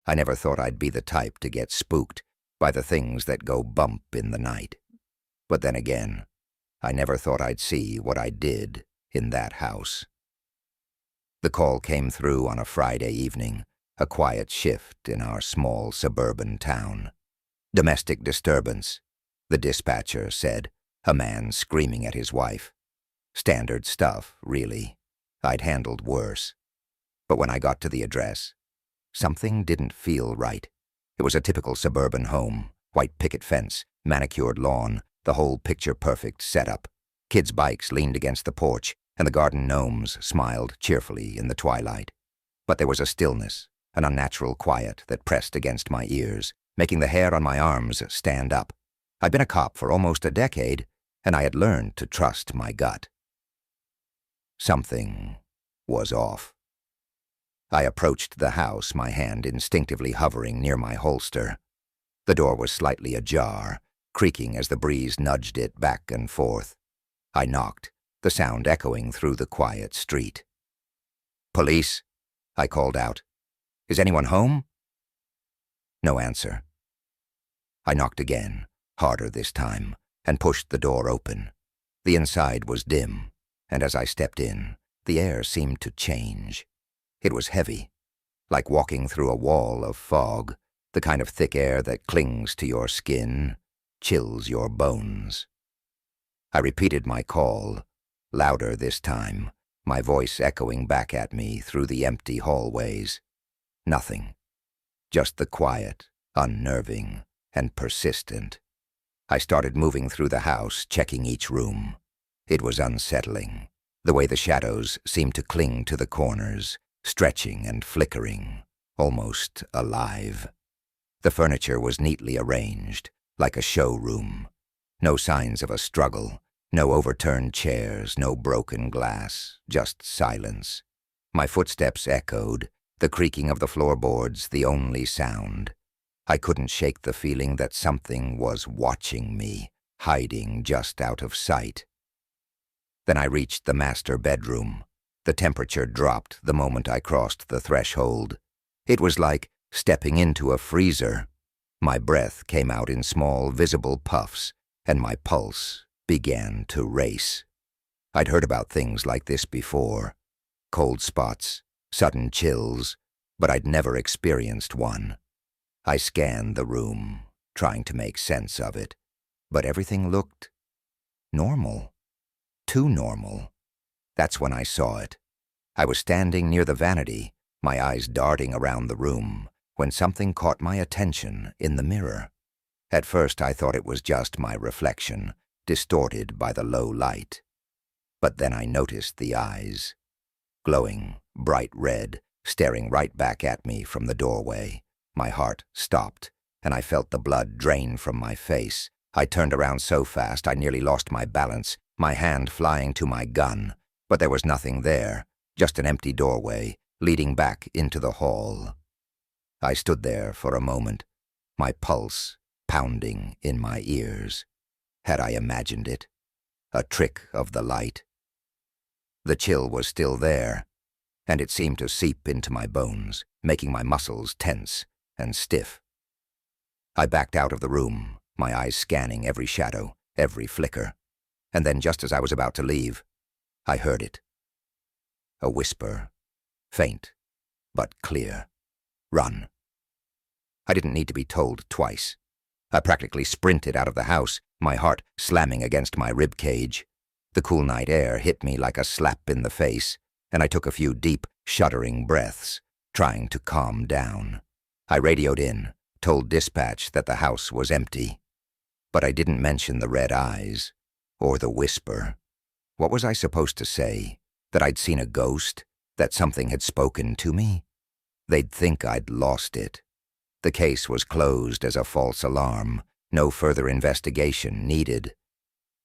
I never thought I'd be the type to get spooked by the things that go bump in the night. But then again, I never thought I'd see what I did in that house. The call came through on a Friday evening, a quiet shift in our small suburban town. Domestic disturbance, the dispatcher said, a man screaming at his wife. Standard stuff, really. I'd handled worse. But when I got to the address, something didn't feel right. It was a typical suburban home, white picket fence, manicured lawn, the whole picture-perfect setup. Kids' bikes leaned against the porch, and the garden gnomes smiled cheerfully in the twilight. But there was a stillness, an unnatural quiet that pressed against my ears, making the hair on my arms stand up. I'd been a cop for almost a decade, and I had learned to trust my gut. Something was off. I approached the house, my hand instinctively hovering near my holster. The door was slightly ajar, creaking as the breeze nudged it back and forth. I knocked, the sound echoing through the quiet street. "Police?" I called out. "Is anyone home?" No answer. I knocked again, harder this time, and pushed the door open. The inside was dim, and as I stepped in, the air seemed to change. It was heavy, like walking through a wall of fog, the kind of thick air that clings to your skin, chills your bones. I repeated my call, louder this time, my voice echoing back at me through the empty hallways. Nothing. Just the quiet, unnerving, and persistent. I started moving through the house, checking each room. It was unsettling, the way the shadows seemed to cling to the corners, stretching and flickering, almost alive. The furniture was neatly arranged, like a showroom. No signs of a struggle, no overturned chairs, no broken glass, just silence. My footsteps echoed, the creaking of the floorboards the only sound. I couldn't shake the feeling that something was watching me, hiding just out of sight. Then I reached the master bedroom. The temperature dropped the moment I crossed the threshold. It was like stepping into a freezer. My breath came out in small, visible puffs, and my pulse began to race. I'd heard about things like this before. Cold spots, sudden chills, but I'd never experienced one. I scanned the room, trying to make sense of it, but everything looked normal. Too normal. That's when I saw it. I was standing near the vanity, my eyes darting around the room, when something caught my attention in the mirror. At first I thought it was just my reflection, distorted by the low light. But then I noticed the eyes, glowing, bright red, staring right back at me from the doorway. My heart stopped, and I felt the blood drain from my face. I turned around so fast I nearly lost my balance, my hand flying to my gun. But there was nothing there, just an empty doorway, leading back into the hall. I stood there for a moment, my pulse pounding in my ears. Had I imagined it? A trick of the light? The chill was still there, and it seemed to seep into my bones, making my muscles tense and stiff. I backed out of the room, my eyes scanning every shadow, every flicker. And then, just as I was about to leave, I heard it. A whisper, faint, but clear. Run. I didn't need to be told twice. I practically sprinted out of the house, my heart slamming against my rib cage. The cool night air hit me like a slap in the face, and I took a few deep, shuddering breaths, trying to calm down. I radioed in, told dispatch that the house was empty. But I didn't mention the red eyes, or the whisper. What was I supposed to say? That I'd seen a ghost? That something had spoken to me? They'd think I'd lost it. The case was closed as a false alarm, no further investigation needed.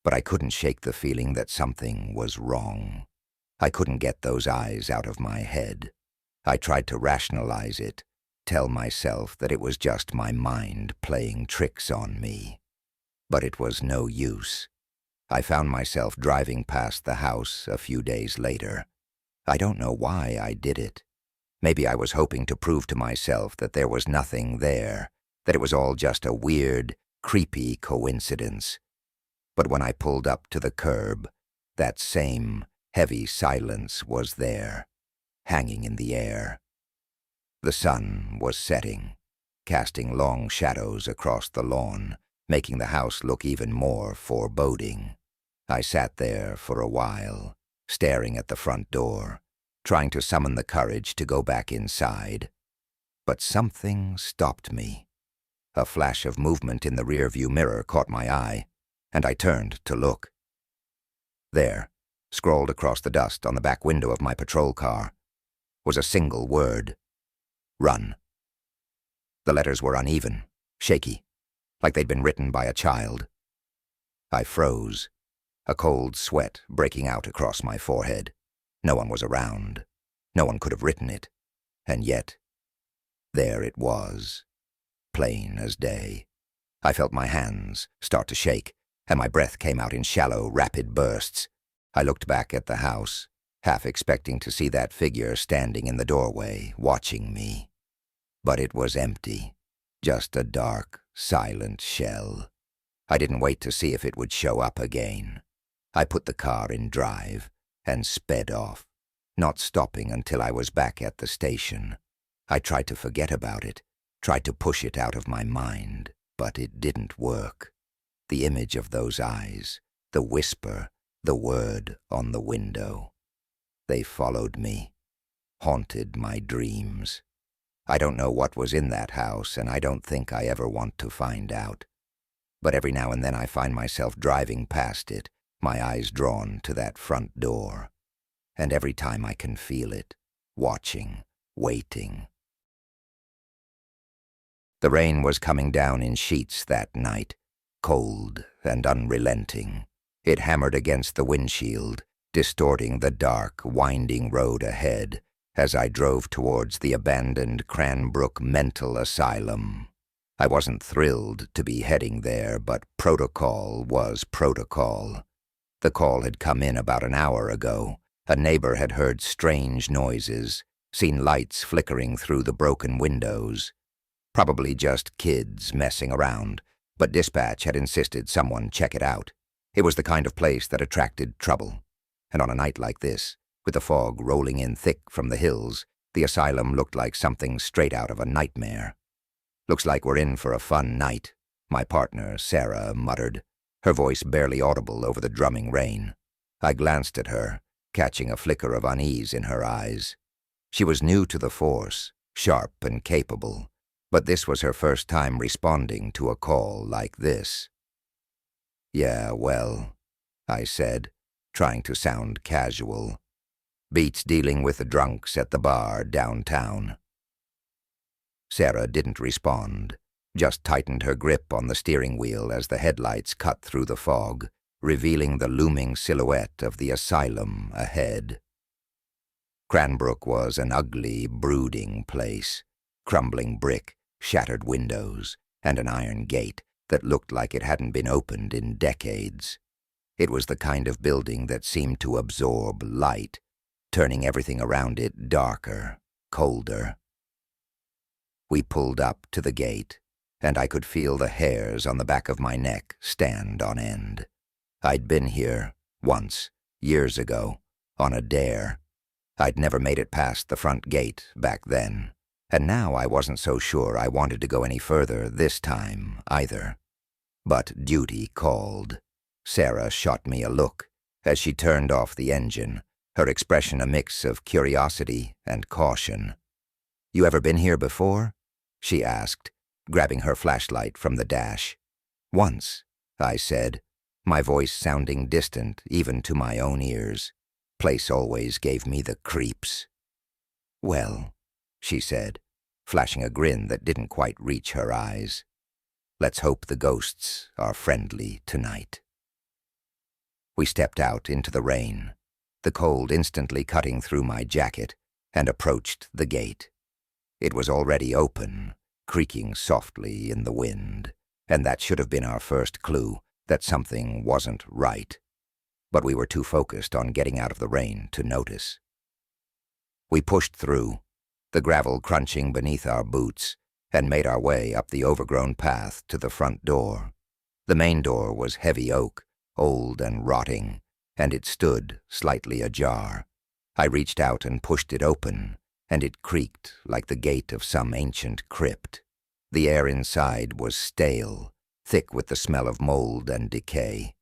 But I couldn't shake the feeling that something was wrong. I couldn't get those eyes out of my head. I tried to rationalize it, tell myself that it was just my mind playing tricks on me. But it was no use. I found myself driving past the house a few days later. I don't know why I did it. Maybe I was hoping to prove to myself that there was nothing there, that it was all just a weird, creepy coincidence. But when I pulled up to the curb, that same heavy silence was there, hanging in the air. The sun was setting, casting long shadows across the lawn, making the house look even more foreboding. I sat there for a while, staring at the front door, trying to summon the courage to go back inside. But something stopped me. A flash of movement in the rearview mirror caught my eye, and I turned to look. There, scrawled across the dust on the back window of my patrol car, was a single word: run. The letters were uneven, shaky, like they'd been written by a child. I froze, a cold sweat breaking out across my forehead. No one was around. No one could have written it. And yet, there it was, plain as day. I felt my hands start to shake, and my breath came out in shallow, rapid bursts. I looked back at the house, half expecting to see that figure standing in the doorway, watching me. But it was empty, just a dark, silent shell. I didn't wait to see if it would show up again. I put the car in drive and sped off, not stopping until I was back at the station. I tried to forget about it, tried to push it out of my mind, but it didn't work. The image of those eyes, the whisper, the word on the window. They followed me, haunted my dreams. I don't know what was in that house, and I don't think I ever want to find out. But every now and then I find myself driving past it, my eyes drawn to that front door. And every time I can feel it, watching, waiting. The rain was coming down in sheets that night, cold and unrelenting. It hammered against the windshield, distorting the dark, winding road ahead as I drove towards the abandoned Cranbrook Mental Asylum. I wasn't thrilled to be heading there, but protocol was protocol. The call had come in about an hour ago. A neighbor had heard strange noises, seen lights flickering through the broken windows. Probably just kids messing around, but dispatch had insisted someone check it out. It was the kind of place that attracted trouble. And on a night like this, with the fog rolling in thick from the hills, the asylum looked like something straight out of a nightmare. "Looks like we're in for a fun night," my partner, Sarah, muttered, her voice barely audible over the drumming rain. I glanced at her, catching a flicker of unease in her eyes. She was new to the force, sharp and capable, but this was her first time responding to a call like this. "Yeah, well," I said, trying to sound casual. "Beats dealing with the drunks at the bar downtown." Sarah didn't respond, just tightened her grip on the steering wheel as the headlights cut through the fog, revealing the looming silhouette of the asylum ahead. Cranbrook was an ugly, brooding place, crumbling brick, shattered windows, and an iron gate that looked like it hadn't been opened in decades. It was the kind of building that seemed to absorb light, turning everything around it darker, colder. We pulled up to the gate, and I could feel the hairs on the back of my neck stand on end. I'd been here once, years ago, on a dare. I'd never made it past the front gate back then, and now I wasn't so sure I wanted to go any further this time either. But duty called. Sarah shot me a look as she turned off the engine, her expression a mix of curiosity and caution. "You ever been here before?" she asked, grabbing her flashlight from the dash. "Once," I said, my voice sounding distant even to my own ears. Place always gave me the creeps. "Well," she said, flashing a grin that didn't quite reach her eyes. "Let's hope the ghosts are friendly tonight." We stepped out into the rain, the cold instantly cutting through my jacket, and approached the gate. It was already open, creaking softly in the wind, and that should have been our first clue that something wasn't right. But we were too focused on getting out of the rain to notice. We pushed through, the gravel crunching beneath our boots, and made our way up the overgrown path to the front door. The main door was heavy oak, old and rotting, and it stood slightly ajar. I reached out and pushed it open, and it creaked like the gate of some ancient crypt. The air inside was stale, thick with the smell of mold and decay.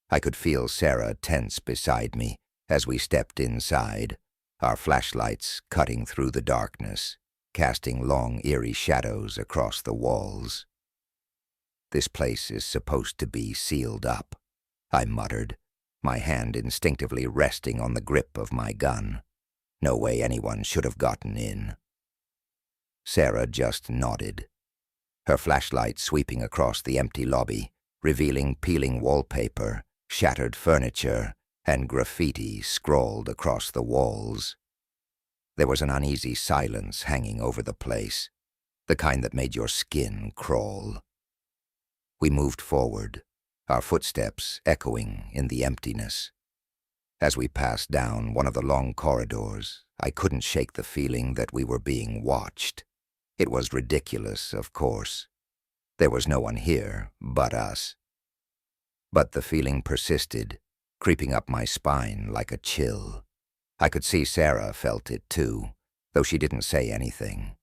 I could feel Sarah tense beside me as we stepped inside, our flashlights cutting through the darkness, casting long, eerie shadows across the walls. "This place is supposed to be sealed up," I muttered, my hand instinctively resting on the grip of my gun. No way anyone should have gotten in. Sarah just nodded, her flashlight sweeping across the empty lobby, revealing peeling wallpaper, shattered furniture, and graffiti scrawled across the walls. There was an uneasy silence hanging over the place, the kind that made your skin crawl. We moved forward, our footsteps echoing in the emptiness. As we passed down one of the long corridors, I couldn't shake the feeling that we were being watched. It was ridiculous, of course. There was no one here but us. But the feeling persisted, creeping up my spine like a chill. I could see Sarah felt it too, though she didn't say anything.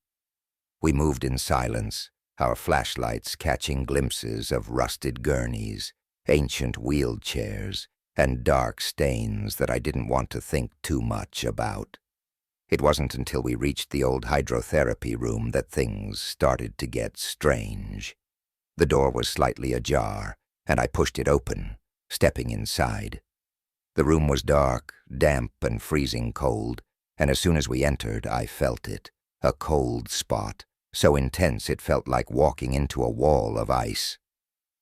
We moved in silence, our flashlights catching glimpses of rusted gurneys, ancient wheelchairs, and dark stains that I didn't want to think too much about. It wasn't until we reached the old hydrotherapy room that things started to get strange. The door was slightly ajar, and I pushed it open, stepping inside. The room was dark, damp, and freezing cold, and as soon as we entered, I felt it, a cold spot, so intense it felt like walking into a wall of ice.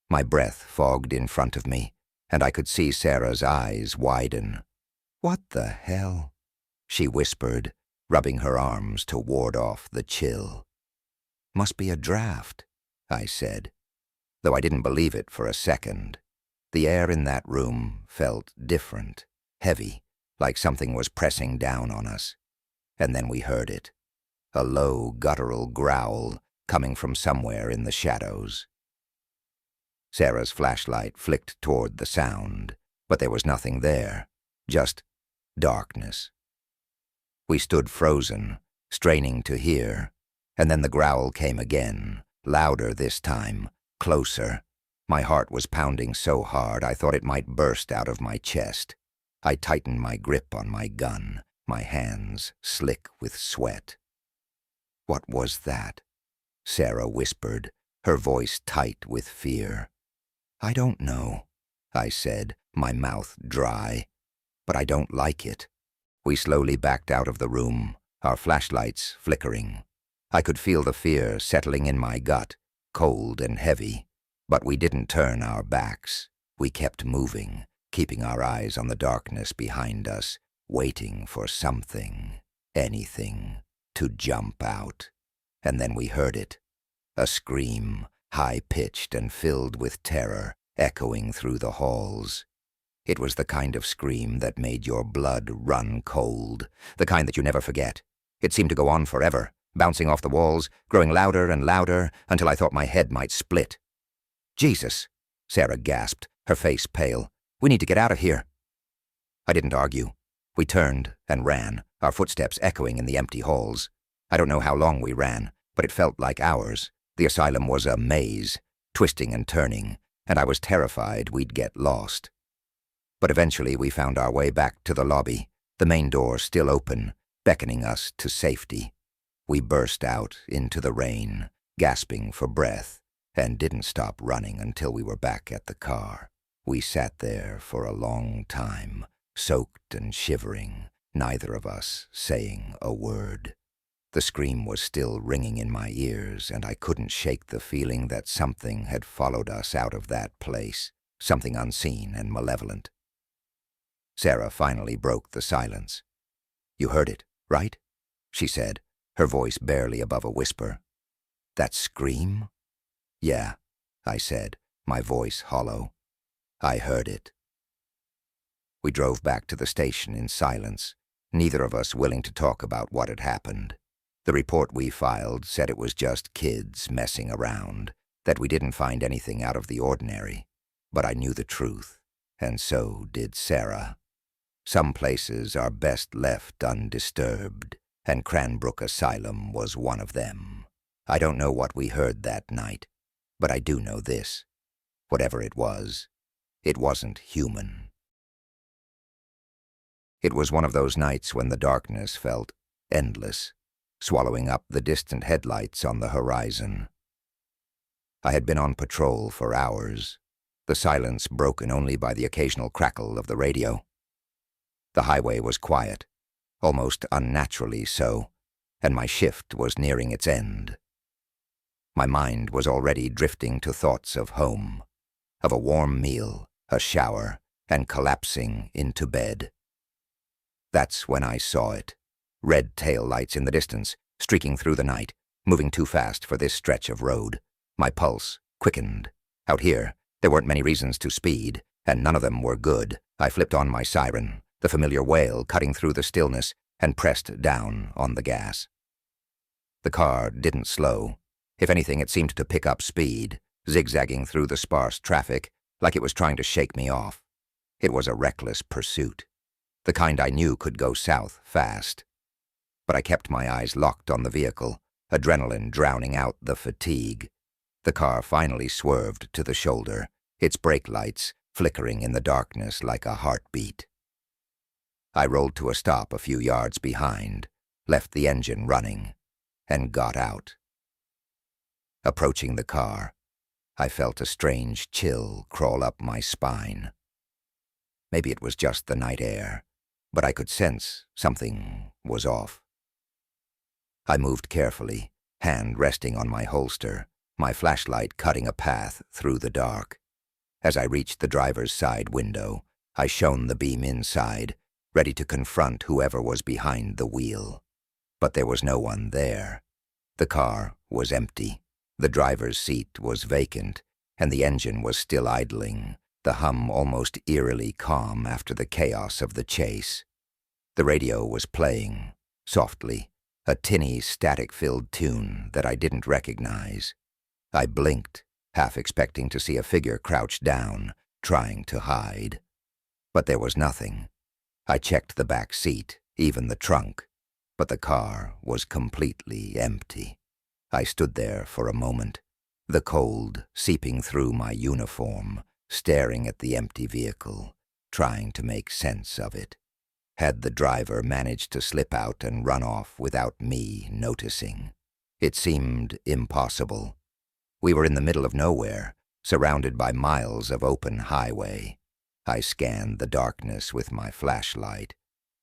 My breath fogged in front of me, and I could see Sarah's eyes widen. "What the hell?" she whispered, rubbing her arms to ward off the chill. "Must be a draft," I said, though I didn't believe it for a second. The air in that room felt different, heavy, like something was pressing down on us. And then we heard it, a low, guttural growl coming from somewhere in the shadows. Sarah's flashlight flicked toward the sound, but there was nothing there, just darkness. We stood frozen, straining to hear, and then the growl came again, louder this time, closer. My heart was pounding so hard I thought it might burst out of my chest. I tightened my grip on my gun, my hands slick with sweat. "What was that?" Sarah whispered, her voice tight with fear. "I don't know," I said, my mouth dry, "but I don't like it." We slowly backed out of the room, our flashlights flickering. I could feel the fear settling in my gut, cold and heavy. But we didn't turn our backs. We kept moving, keeping our eyes on the darkness behind us, waiting for something, anything, to jump out. And then we heard it, a scream, high-pitched and filled with terror, echoing through the halls. It was the kind of scream that made your blood run cold, the kind that you never forget. It seemed to go on forever, bouncing off the walls, growing louder and louder, until I thought my head might split. "Jesus," Sarah gasped, her face pale. "We need to get out of here." I didn't argue. We turned and ran, our footsteps echoing in the empty halls. I don't know how long we ran, but it felt like hours. The asylum was a maze, twisting and turning, and I was terrified we'd get lost. But eventually we found our way back to the lobby, the main door still open, beckoning us to safety. We burst out into the rain, gasping for breath, and didn't stop running until we were back at the car. We sat there for a long time, soaked and shivering, neither of us saying a word. The scream was still ringing in my ears, and I couldn't shake the feeling that something had followed us out of that place, something unseen and malevolent. Sarah finally broke the silence. "You heard it, right?" she said, her voice barely above a whisper. "That scream?" "Yeah," I said, my voice hollow. "I heard it." We drove back to the station in silence, neither of us willing to talk about what had happened. The report we filed said it was just kids messing around, that we didn't find anything out of the ordinary. But I knew the truth, and so did Sarah. Some places are best left undisturbed, and Cranbrook Asylum was one of them. I don't know what we heard that night, but I do know this. Whatever it wasn't human. It was one of those nights when the darkness felt endless, swallowing up the distant headlights on the horizon. I had been on patrol for hours, the silence broken only by the occasional crackle of the radio. The highway was quiet, almost unnaturally so, and my shift was nearing its end. My mind was already drifting to thoughts of home, of a warm meal, a shower, and collapsing into bed. That's when I saw it. Red tail lights in the distance, streaking through the night, moving too fast for this stretch of road. My pulse quickened. Out here, there weren't many reasons to speed, and none of them were good. I flipped on my siren, the familiar wail cutting through the stillness, and pressed down on the gas. The car didn't slow. If anything, it seemed to pick up speed, zigzagging through the sparse traffic like it was trying to shake me off. It was a reckless pursuit, the kind I knew could go south fast. But I kept my eyes locked on the vehicle, adrenaline drowning out the fatigue. The car finally swerved to the shoulder, its brake lights flickering in the darkness like a heartbeat. I rolled to a stop a few yards behind, left the engine running, and got out. Approaching the car, I felt a strange chill crawl up my spine. Maybe it was just the night air, but I could sense something was off. I moved carefully, hand resting on my holster, my flashlight cutting a path through the dark. As I reached the driver's side window, I shone the beam inside, ready to confront whoever was behind the wheel. But there was no one there. The car was empty. The driver's seat was vacant, and the engine was still idling, the hum almost eerily calm after the chaos of the chase. The radio was playing, softly, a tinny, static-filled tune that I didn't recognize. I blinked, half expecting to see a figure crouched down, trying to hide. But there was nothing. I checked the back seat, even the trunk, but the car was completely empty. I stood there for a moment, the cold seeping through my uniform, staring at the empty vehicle, trying to make sense of it. Had the driver managed to slip out and run off without me noticing? It seemed impossible. We were in the middle of nowhere, surrounded by miles of open highway. I scanned the darkness with my flashlight,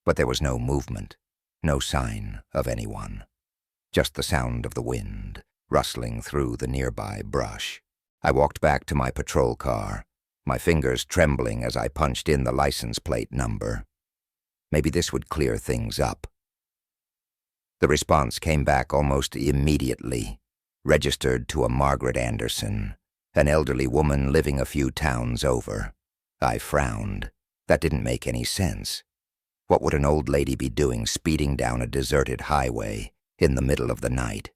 but there was no movement, no sign of anyone. Just the sound of the wind, rustling through the nearby brush. I walked back to my patrol car, my fingers trembling as I punched in the license plate number. Maybe this would clear things up. The response came back almost immediately, registered to a Margaret Anderson, an elderly woman living a few towns over. I frowned. That didn't make any sense. What would an old lady be doing speeding down a deserted highway in the middle of the night?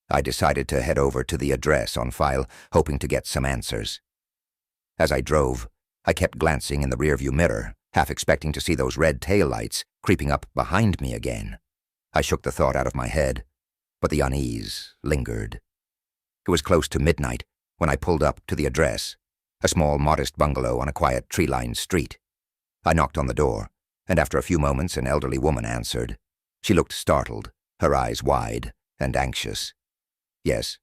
I decided to head over to the address on file, hoping to get some answers. As I drove, I kept glancing in the rearview mirror, half expecting to see those red taillights creeping up behind me again. I shook the thought out of my head, but the unease lingered. It was close to midnight when I pulled up to the address, a small, modest bungalow on a quiet, tree-lined street. I knocked on the door, and after a few moments an elderly woman answered. She looked startled, her eyes wide and anxious. "Yes.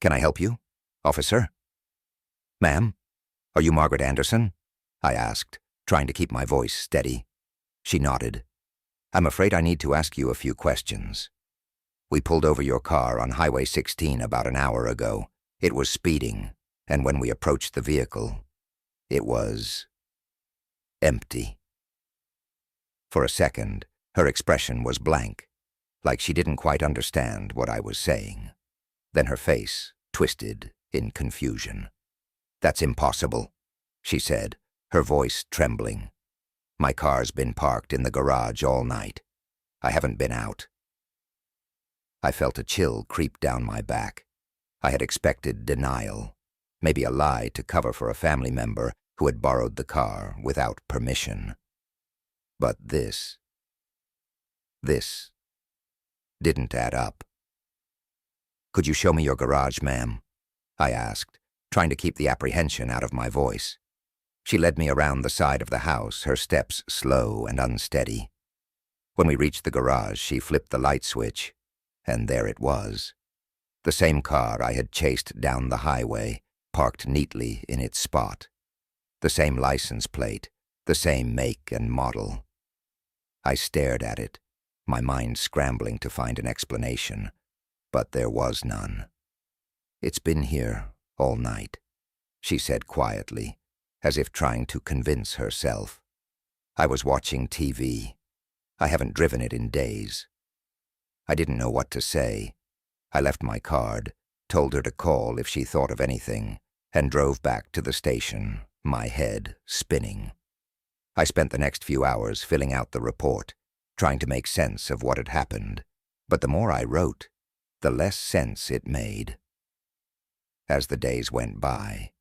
Can I help you, officer?" "Ma'am, are you Margaret Anderson?" I asked, trying to keep my voice steady. She nodded. "I'm afraid I need to ask you a few questions. We pulled over your car on Highway 16 about an hour ago. It was speeding, and when we approached the vehicle, it was empty." For a second, her expression was blank, like she didn't quite understand what I was saying. Then her face twisted in confusion. "That's impossible," she said, her voice trembling. "My car's been parked in the garage all night. I haven't been out." I felt a chill creep down my back. I had expected denial, maybe a lie to cover for a family member who had borrowed the car without permission. But this didn't add up. "Could you show me your garage, ma'am?" I asked, trying to keep the apprehension out of my voice. She led me around the side of the house, her steps slow and unsteady. When we reached the garage, she flipped the light switch, and there it was. The same car I had chased down the highway, parked neatly in its spot. The same license plate, the same make and model. I stared at it, my mind scrambling to find an explanation, but there was none. "It's been here all night," she said quietly, as if trying to convince herself. "I was watching TV. I haven't driven it in days." I didn't know what to say. I left my card, told her to call if she thought of anything, and drove back to the station, my head spinning. I spent the next few hours filling out the report, trying to make sense of what had happened, but the more I wrote, the less sense it made. As the days went by,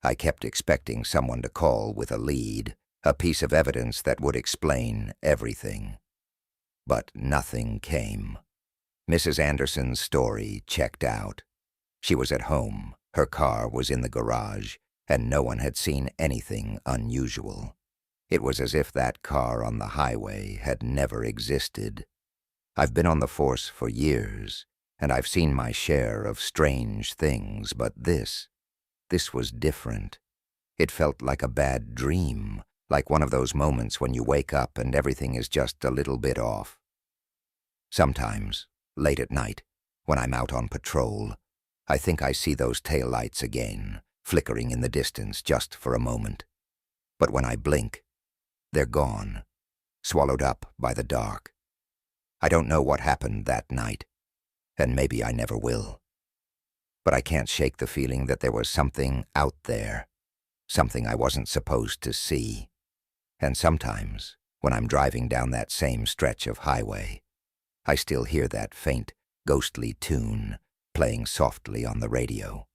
I kept expecting someone to call with a lead, a piece of evidence that would explain everything. But nothing came. Mrs. Anderson's story checked out. She was at home, her car was in the garage, and no one had seen anything unusual. It was as if that car on the highway had never existed. I've been on the force for years, and I've seen my share of strange things, but this was different. It felt like a bad dream, like one of those moments when you wake up and everything is just a little bit off. Sometimes, late at night, when I'm out on patrol, I think I see those taillights again, flickering in the distance just for a moment. But when I blink, they're gone, swallowed up by the dark. I don't know what happened that night, and maybe I never will. But I can't shake the feeling that there was something out there, something I wasn't supposed to see. And sometimes, when I'm driving down that same stretch of highway, I still hear that faint, ghostly tune playing softly on the radio.